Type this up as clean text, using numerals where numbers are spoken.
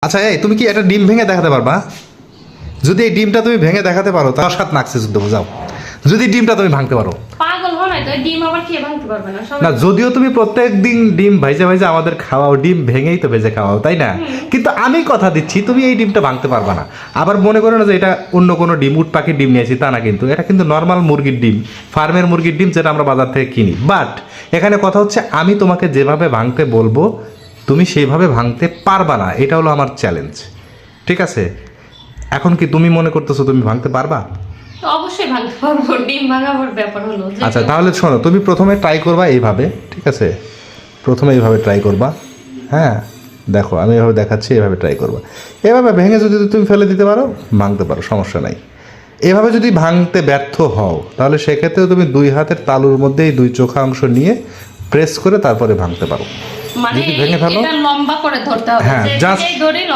আচ্ছা এই তুমি কি একটা ডিম ভেঙে দেখাতে পারবা? যদি এই ডিমটা তুমি ভেঙে দেখাতে পারো তার সাথে নাকছে যুদ্ধ বোঝাও। যদি ডিমটা তুমি ভাঙতে পারো। পাগল হও না তো, ডিম আবার কে ভাঙতে পারবে না সবাই। না যদিও তুমি প্রত্যেক দিন ডিম ভাইজে ভাইজে আমাদের খাওয়াও, ডিম ভেঙেই তো ভেজে খাওয়াও, তাই না? কিন্তু আমি কথা দিচ্ছি তুমি এই ডিমটা ভাঙতে পারবা না। আবার মনে করো না যে এটা অন্য কোনো ডিম, উট পাখির ডিম নিয়েছি, তা না, কিন্তু এটা কিন্তু নর্মাল মুরগির ডিম, ফার্মের মুরগির ডিম, যেটা আমরা বাজার থেকে কিনি। বাট এখানে কথা হচ্ছে আমি তোমাকে যেভাবে ভাঙতে বলবো তুমি সেইভাবে ভাঙতে পারবা না, এটা হলো আমার চ্যালেঞ্জ। ঠিক আছে, এখন কি তুমি মনে করতেছো তুমি ভাঙতে পারবা? তো অবশ্যই ভাঙতে পারবো, ডিম ভাঙাবার ব্যাপার হলো যে আচ্ছা তাহলে শোনো, তুমি প্রথমে ট্রাই করবা এইভাবে, ঠিক আছে? প্রথমে এইভাবে ট্রাই করবা, হ্যাঁ দেখো আমি এভাবে দেখাচ্ছি, এভাবে ট্রাই করবা। এভাবে ভেঙে যদি তুমি ফেলে দিতে পারো, ভাঙতে পারো, সমস্যা নাই। এভাবে যদি ভাঙতে ব্যর্থ হও তাহলে সেক্ষেত্রে তুমি দুই হাতের তালুর মধ্যে এই দুই চোখা অংশ নিয়ে প্রেস করে তারপরে ভাঙতে পারো। মানে যদি ভেঙে ফেলো, এটা লম্বা করে ধরতে হবে, হ্যাঁ, যে just- যেই ধরে